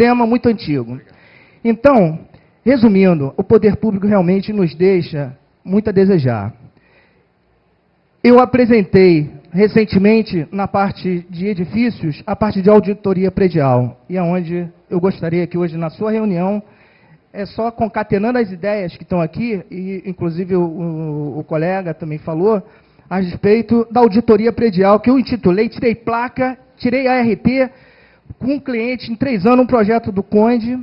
tema muito antigo. Então, resumindo, o poder público realmente nos deixa muito a desejar. Eu apresentei recentemente, na parte de edifícios, a parte de auditoria predial, e é onde eu gostaria que hoje, na sua reunião, só concatenando as ideias que estão aqui, e inclusive o colega também falou, a respeito da auditoria predial, que eu intitulei, tirei placa, tirei ART, com um cliente em 3 anos, um projeto do Conde,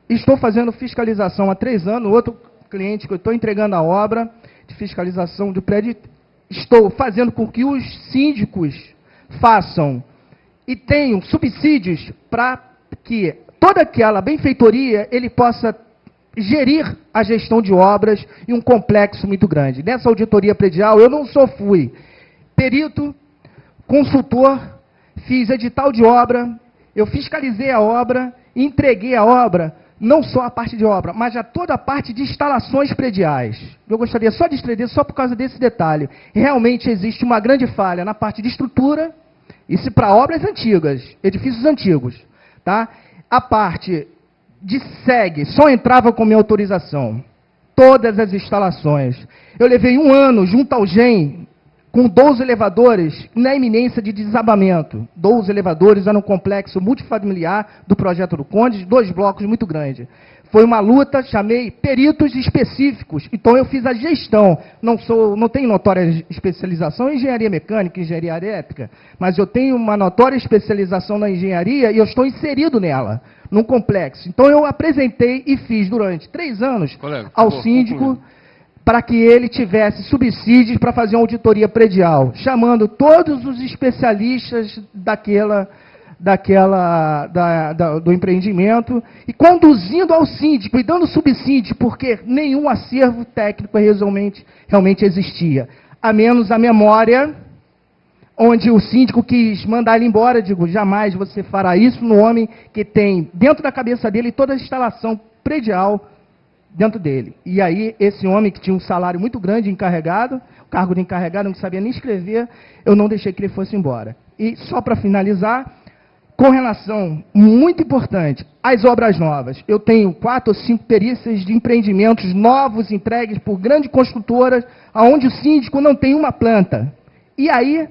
estou fazendo fiscalização há 3 anos, outro cliente que eu estou entregando a obra de fiscalização do prédio, estou fazendo com que os síndicos façam e tenham subsídios para que toda aquela benfeitoria ele possa gerir a gestão de obras em um complexo muito grande. Nessa auditoria predial, eu não só fui perito, consultor, fiz edital de obra, eu fiscalizei a obra, entreguei a obra, não só a parte de obra, mas já toda a parte de instalações prediais. Eu gostaria só de estender, só por causa desse detalhe. Realmente existe uma grande falha na parte de estrutura, isso para obras antigas, edifícios antigos. Tá? A parte de SEG só entrava com minha autorização. Todas as instalações. Eu levei 1 ano junto ao GEM, com 12 elevadores, na iminência de desabamento. 12 elevadores era um complexo multifamiliar do projeto do Conde, de 2 blocos muito grandes. Foi uma luta, chamei peritos específicos, então eu fiz a gestão. Não tenho notória especialização em engenharia mecânica, engenharia elétrica, mas eu tenho uma notória especialização na engenharia e eu estou inserido nela, num complexo. Então eu apresentei e fiz durante 3 anos ao síndico, para que ele tivesse subsídios para fazer uma auditoria predial, chamando todos os especialistas do empreendimento e conduzindo ao síndico e dando subsídio, porque nenhum acervo técnico realmente existia, a menos a memória, onde o síndico quis mandar ele embora. Digo, jamais você fará isso no homem que tem dentro da cabeça dele toda a instalação predial dentro dele. E aí, esse homem que tinha um salário muito grande, encarregado, o cargo de encarregado, não sabia nem escrever, eu não deixei que ele fosse embora. E só para finalizar, com relação, muito importante, às obras novas, eu tenho 4 ou 5 perícias de empreendimentos novos, entregues por grandes construtoras, onde o síndico não tem uma planta. E aí,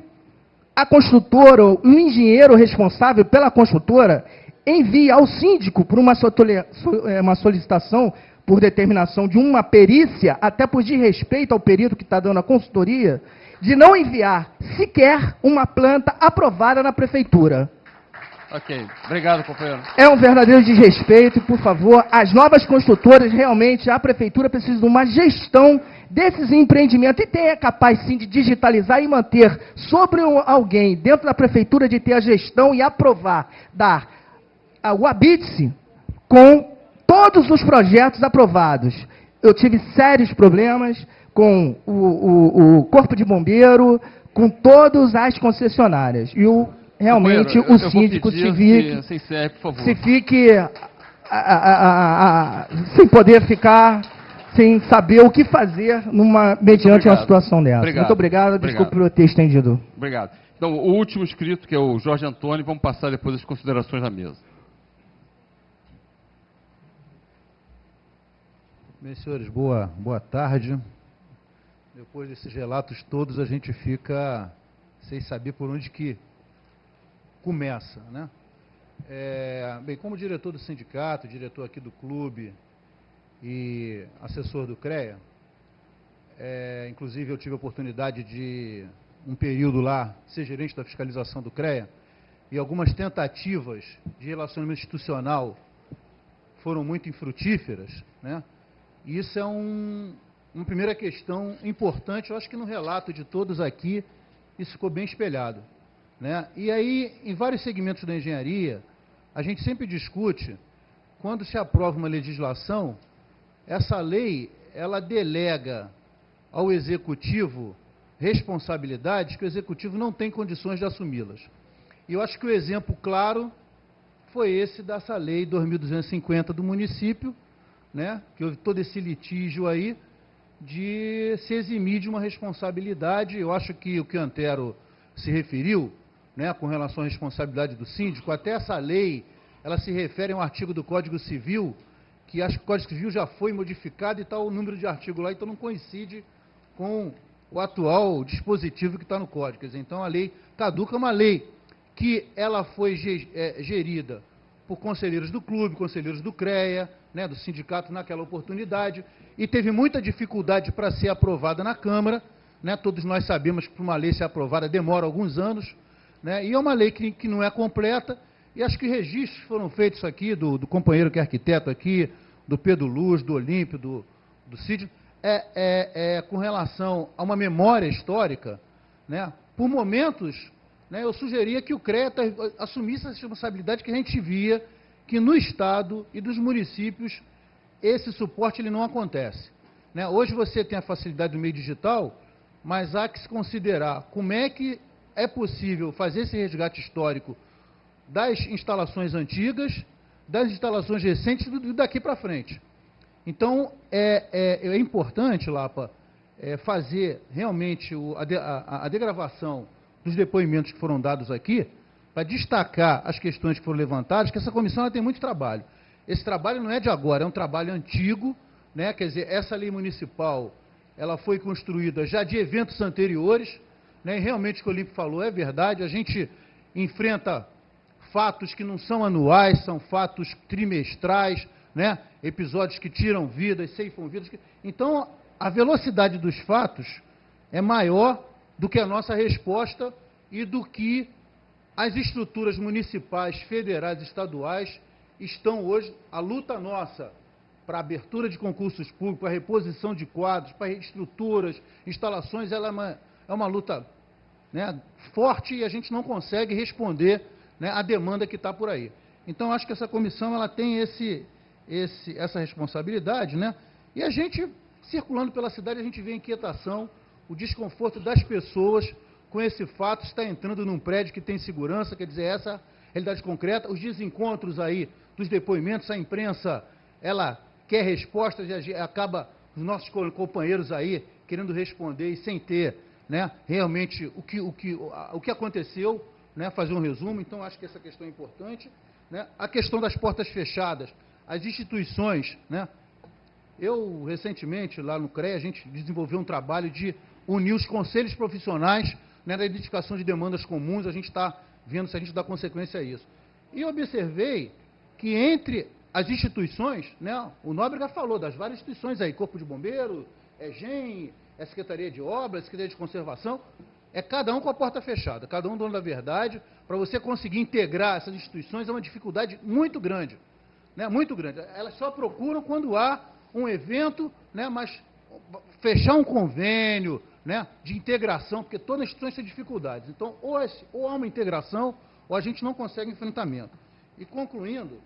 a construtora, ou o engenheiro responsável pela construtora, envia ao síndico, por uma solicitação, por determinação de uma perícia, até por desrespeito ao perito que está dando a consultoria, de não enviar sequer uma planta aprovada na prefeitura. Ok, obrigado, companheiro. É um verdadeiro desrespeito, e, por favor, as novas construtoras, realmente, a prefeitura precisa de uma gestão desses empreendimentos, e é capaz, sim, de digitalizar e manter sobre alguém, dentro da prefeitura, de ter a gestão e aprovar, dar o habite-se com todos os projetos aprovados. Eu tive sérios problemas com o Corpo de Bombeiro, com todas as concessionárias. E realmente o síndico se fique sem poder ficar, sem saber o que fazer mediante uma situação dessa. Obrigado. Muito obrigado, desculpe por eu ter estendido. Obrigado. Então, o último inscrito, que é o Jorge Antônio, vamos passar depois as considerações na mesa. Bem, senhores, boa tarde. Depois desses relatos todos, a gente fica sem saber por onde que começa, né? Bem, como diretor do sindicato, diretor aqui do clube e assessor do CREA, inclusive eu tive a oportunidade de, um período lá, ser gerente da fiscalização do CREA, e algumas tentativas de relacionamento institucional foram muito infrutíferas, né? E isso é uma primeira questão importante, eu acho que no relato de todos aqui, isso ficou bem espelhado, né? E aí, em vários segmentos da engenharia, a gente sempre discute, quando se aprova uma legislação, essa lei, ela delega ao executivo responsabilidades que o executivo não tem condições de assumi-las. E eu acho que o exemplo claro foi esse dessa lei 2250 do município, né, que houve todo esse litígio aí de se eximir de uma responsabilidade. Eu acho que o que o Antero se referiu, né, com relação à responsabilidade do síndico, até essa lei ela se refere a um artigo do Código Civil, que acho que o Código Civil já foi modificado e está o número de artigo lá, então não coincide com o atual dispositivo que está no Código. Quer dizer, então a lei caduca, uma lei que ela foi gerida por conselheiros do clube, conselheiros do CREA, né, do sindicato naquela oportunidade, e teve muita dificuldade para ser aprovada na Câmara, né, todos nós sabemos que para uma lei ser aprovada demora alguns anos, né, e é uma lei que não é completa, e acho que registros foram feitos aqui, do companheiro que é arquiteto aqui, do Pedro Luz, do Olímpio, do Cid, com relação a uma memória histórica, né, por momentos, né, eu sugeria que o CREA assumisse essa responsabilidade, que a gente via que no Estado e dos municípios esse suporte ele não acontece, né? Hoje você tem a facilidade do meio digital, mas há que se considerar como é que é possível fazer esse resgate histórico das instalações antigas, das instalações recentes e daqui para frente. Então, é importante, Lapa, fazer realmente a degravação dos depoimentos que foram dados aqui, para destacar as questões que foram levantadas, que essa comissão ela tem muito trabalho. Esse trabalho não é de agora, é um trabalho antigo, né? Quer dizer, essa lei municipal ela foi construída já de eventos anteriores, né? E realmente o que o Olímpio falou é verdade, a gente enfrenta fatos que não são anuais, são fatos trimestrais, né? Episódios que tiram vidas, ceifam vidas. Então, a velocidade dos fatos é maior do que a nossa resposta e do que as estruturas municipais, federais, estaduais estão hoje. A luta nossa para a abertura de concursos públicos, para a reposição de quadros, para estruturas, instalações, ela é uma luta, né, forte, e a gente não consegue responder, né, a demanda que está por aí. Então, acho que essa comissão ela tem essa responsabilidade, né? E a gente, circulando pela cidade, a gente vê a inquietação, o desconforto das pessoas com esse fato, está entrando num prédio que tem segurança, quer dizer, essa realidade concreta, os desencontros aí dos depoimentos, a imprensa, ela quer respostas e acaba os nossos companheiros aí querendo responder e sem ter, né, realmente o que aconteceu, né, fazer um resumo. Então, acho que essa questão é importante, né? A questão das portas fechadas, as instituições, né? Eu, recentemente, lá no CREA, a gente desenvolveu um trabalho de unir os conselhos profissionais, né, na identificação de demandas comuns, a gente está vendo se a gente dá consequência a isso. E observei que entre as instituições, né, o Nóbrega falou das várias instituições aí, Corpo de Bombeiro, GEM, Secretaria de Obras, Secretaria de Conservação, cada um com a porta fechada, cada um dono da verdade. Para você conseguir integrar essas instituições é uma dificuldade muito grande, né, muito grande. Elas só procuram quando há um evento, né, mas fechar um convênio, né, de integração, porque todas as instituições têm dificuldades. Então, ou há uma integração, ou a gente não consegue enfrentamento. E concluindo,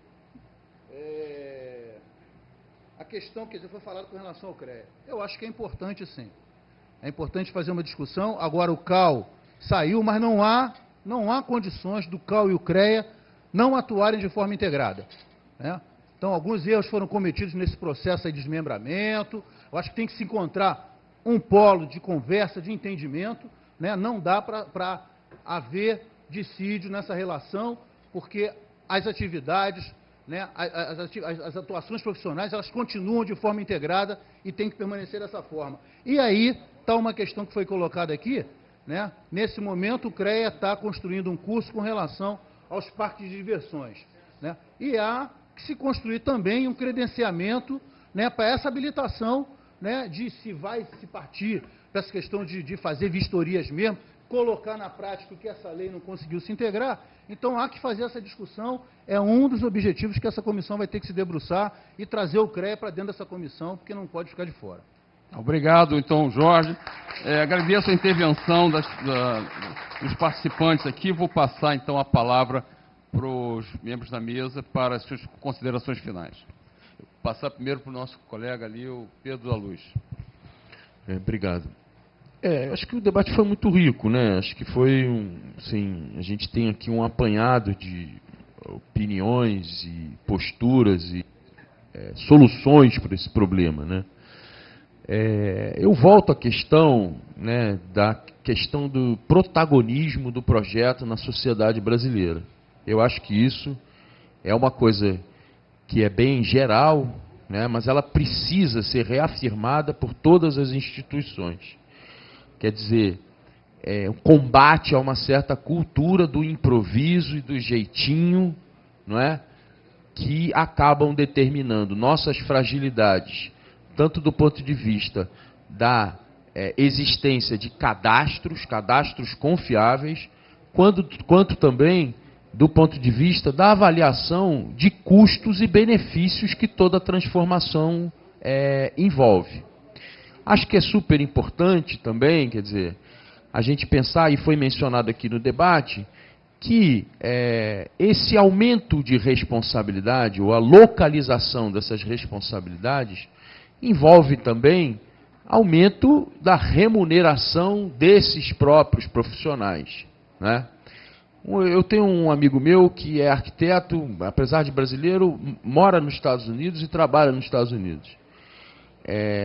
a questão que foi falada com relação ao CREA, eu acho que é importante, sim. É importante fazer uma discussão. Agora o CAL saiu, mas não há condições do CAL e o CREA não atuarem de forma integrada, né? Então, alguns erros foram cometidos nesse processo aí de desmembramento. Eu acho que tem que se encontrar um polo de conversa, de entendimento, né? Não dá para haver dissídio nessa relação, porque as atividades, né, as atuações profissionais, elas continuam de forma integrada e tem que permanecer dessa forma. E aí está uma questão que foi colocada aqui, né? Nesse momento o CREA está construindo um curso com relação aos parques de diversões, né? E há que se construir também um credenciamento, né, para essa habilitação, né, de se partir para essa questão de fazer vistorias mesmo, colocar na prática o que essa lei não conseguiu se integrar. Então, há que fazer essa discussão, é um dos objetivos que essa comissão vai ter que se debruçar e trazer o CREA para dentro dessa comissão, porque não pode ficar de fora. Obrigado, então, Jorge. Agradeço a intervenção dos participantes aqui. Vou passar, então, a palavra para os membros da mesa para as suas considerações finais. Vou passar primeiro para o nosso colega ali, o Pedro da Luz. Obrigado. Acho que o debate foi muito rico, né? Acho que foi assim, a gente tem aqui um apanhado de opiniões e posturas e soluções para esse problema, né? Eu volto à questão, né, da questão do protagonismo do projeto na sociedade brasileira. Eu acho que isso é uma coisa que é bem geral, né, mas ela precisa ser reafirmada por todas as instituições. Quer dizer, o combate a uma certa cultura do improviso e do jeitinho, não é, que acabam determinando nossas fragilidades, tanto do ponto de vista da existência de cadastros confiáveis, quanto também do ponto de vista da avaliação de custos e benefícios que toda transformação envolve. Acho que é super importante também, quer dizer, a gente pensar, e foi mencionado aqui no debate, que esse aumento de responsabilidade, ou a localização dessas responsabilidades, envolve também aumento da remuneração desses próprios profissionais, né? Eu tenho um amigo meu que é arquiteto, apesar de brasileiro, mora nos Estados Unidos e trabalha nos Estados Unidos.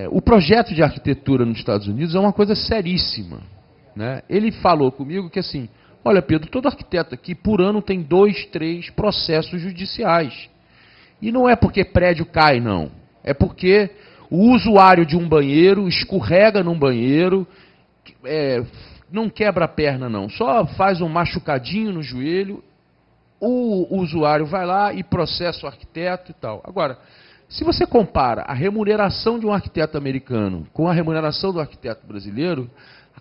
O projeto de arquitetura nos Estados Unidos é uma coisa seríssima, né? Ele falou comigo que assim, olha Pedro, todo arquiteto aqui por ano tem 2, 3 processos judiciais. E não é porque prédio cai, não. É porque o usuário de um banheiro escorrega num banheiro, não quebra a perna não, só faz um machucadinho no joelho, o usuário vai lá e processa o arquiteto e tal. Agora, se você compara a remuneração de um arquiteto americano com a remuneração do arquiteto brasileiro,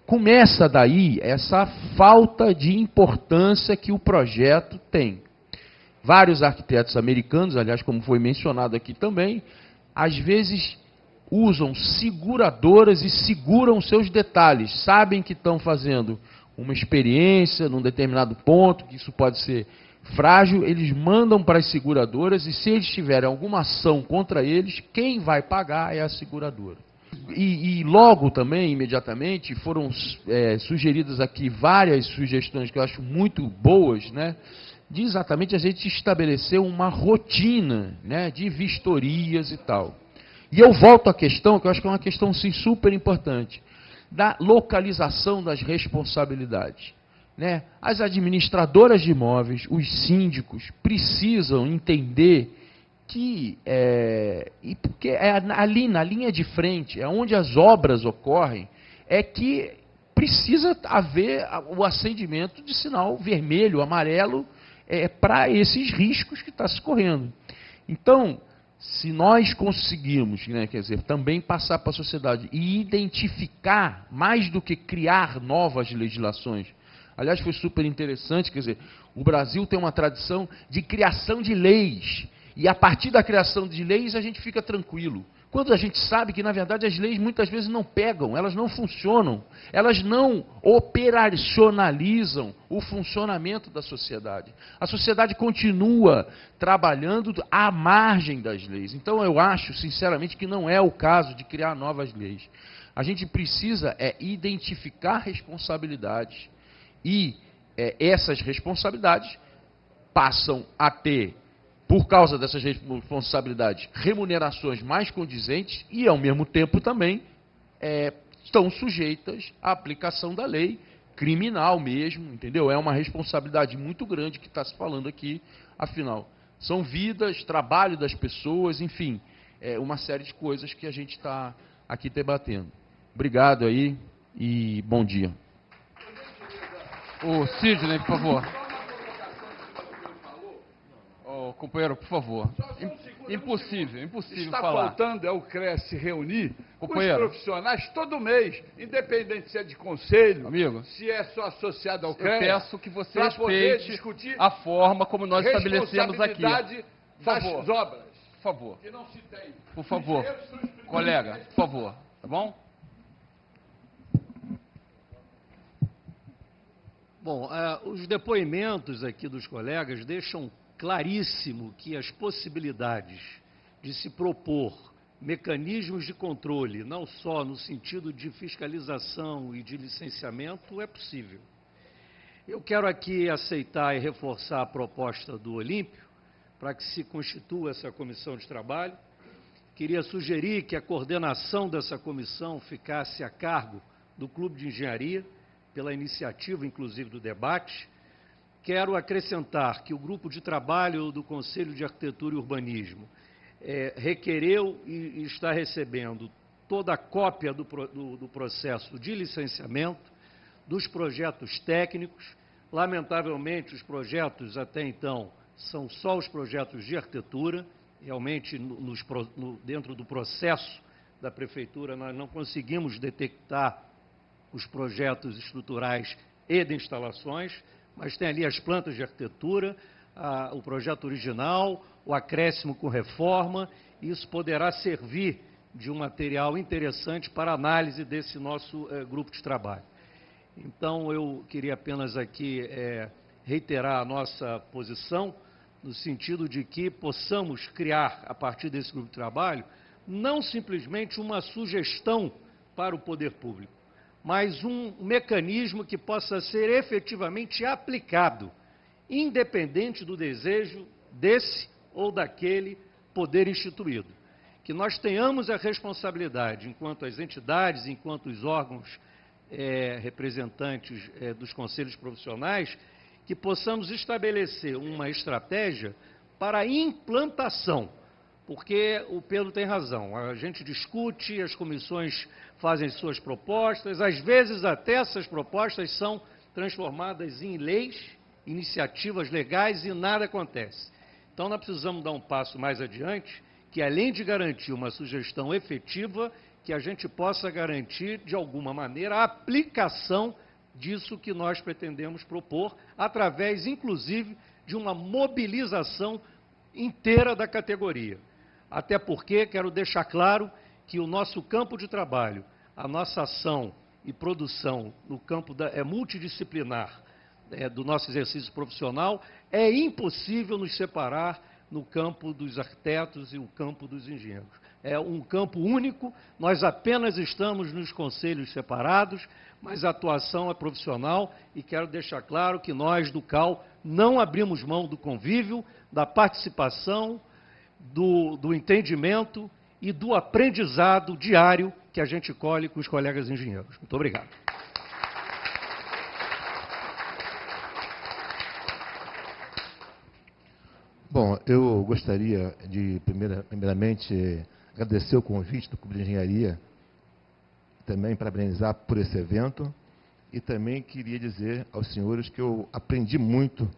começa daí essa falta de importância que o projeto tem. Vários arquitetos americanos, aliás, como foi mencionado aqui também, às vezes usam seguradoras e seguram seus detalhes. Sabem que estão fazendo uma experiência num determinado ponto, que isso pode ser frágil, eles mandam para as seguradoras e se eles tiverem alguma ação contra eles, quem vai pagar é a seguradora. E logo também, imediatamente, foram sugeridas aqui várias sugestões que eu acho muito boas, né, de exatamente a gente estabelecer uma rotina, né, de vistorias e tal. E eu volto à questão, que eu acho que é uma questão sim, super importante, da localização das responsabilidades, né? As administradoras de imóveis, os síndicos, precisam entender que, porque ali na linha de frente, é onde as obras ocorrem, é que precisa haver o acendimento de sinal vermelho, amarelo, para esses riscos que está se correndo. Então, se nós conseguirmos, né, quer dizer, também passar para a sociedade e identificar, mais do que criar novas legislações, aliás, foi super interessante, quer dizer, o Brasil tem uma tradição de criação de leis, e a partir da criação de leis a gente fica tranquilo. Quando a gente sabe que, na verdade, as leis muitas vezes não pegam, elas não funcionam, elas não operacionalizam o funcionamento da sociedade. A sociedade continua trabalhando à margem das leis. Então, eu acho, sinceramente, que não é o caso de criar novas leis. A gente precisa identificar responsabilidades e essas responsabilidades passam a ter, por causa dessas responsabilidades, remunerações mais condizentes e, ao mesmo tempo, também estão sujeitas à aplicação da lei criminal mesmo, entendeu? É uma responsabilidade muito grande que está se falando aqui, afinal. São vidas, trabalho das pessoas, enfim, uma série de coisas que a gente está aqui debatendo. Obrigado aí e bom dia. O Sidney, por favor. Companheiro, por favor. Impossível Está falar. faltando o CREA se reunir Companheiro, com os profissionais todo mês, independente se é de conselho, amigo, se é só associado ao eu CREA. peço que você para poder respeite discutir a forma como nós estabelecemos aqui. responsabilidade Por das favor. obras, Por favor. que não se tem. Por favor. Colega, por favor. Tá bom? Bom, os depoimentos aqui dos colegas deixam claríssimo que as possibilidades de se propor mecanismos de controle, não só no sentido de fiscalização e de licenciamento, é possível. Eu quero aqui aceitar e reforçar a proposta do Olímpio para que se constitua essa comissão de trabalho. Queria sugerir que a coordenação dessa comissão ficasse a cargo do Clube de Engenharia, pela iniciativa, inclusive, do debate, quero acrescentar que o grupo de trabalho do Conselho de Arquitetura e Urbanismo requereu e está recebendo toda a cópia do processo de licenciamento, dos projetos técnicos. Lamentavelmente, os projetos até então são só os projetos de arquitetura. Realmente, dentro do processo da Prefeitura, nós não conseguimos detectar os projetos estruturais e de instalações, mas tem ali as plantas de arquitetura, o projeto original, o acréscimo com reforma. Isso poderá servir de um material interessante para análise desse nosso grupo de trabalho. Então, eu queria apenas aqui reiterar a nossa posição, no sentido de que possamos criar, a partir desse grupo de trabalho, não simplesmente uma sugestão para o poder público, mas um mecanismo que possa ser efetivamente aplicado, independente do desejo desse ou daquele poder instituído. Que nós tenhamos a responsabilidade, enquanto as entidades, enquanto os órgãos representantes dos conselhos profissionais, que possamos estabelecer uma estratégia para a implantação, porque o Pedro tem razão, a gente discute, as comissões fazem suas propostas, às vezes até essas propostas são transformadas em leis, iniciativas legais e nada acontece. Então, nós precisamos dar um passo mais adiante, que além de garantir uma sugestão efetiva, que a gente possa garantir, de alguma maneira, a aplicação disso que nós pretendemos propor, através, inclusive, de uma mobilização inteira da categoria. Até porque, quero deixar claro que o nosso campo de trabalho, a nossa ação e produção no campo multidisciplinar do nosso exercício profissional, é impossível nos separar no campo dos arquitetos e o campo dos engenheiros. É um campo único, nós apenas estamos nos conselhos separados, mas a atuação é profissional e quero deixar claro que nós, do CAL, não abrimos mão do convívio, da participação, do entendimento e do aprendizado diário que a gente colhe com os colegas engenheiros. Muito obrigado. Bom, eu gostaria de, primeiramente, agradecer o convite do Clube de Engenharia, também parabenizar por esse evento, e também queria dizer aos senhores que eu aprendi muito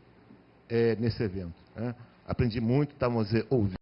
nesse evento. Aprendi muito, estávamos ouvindo.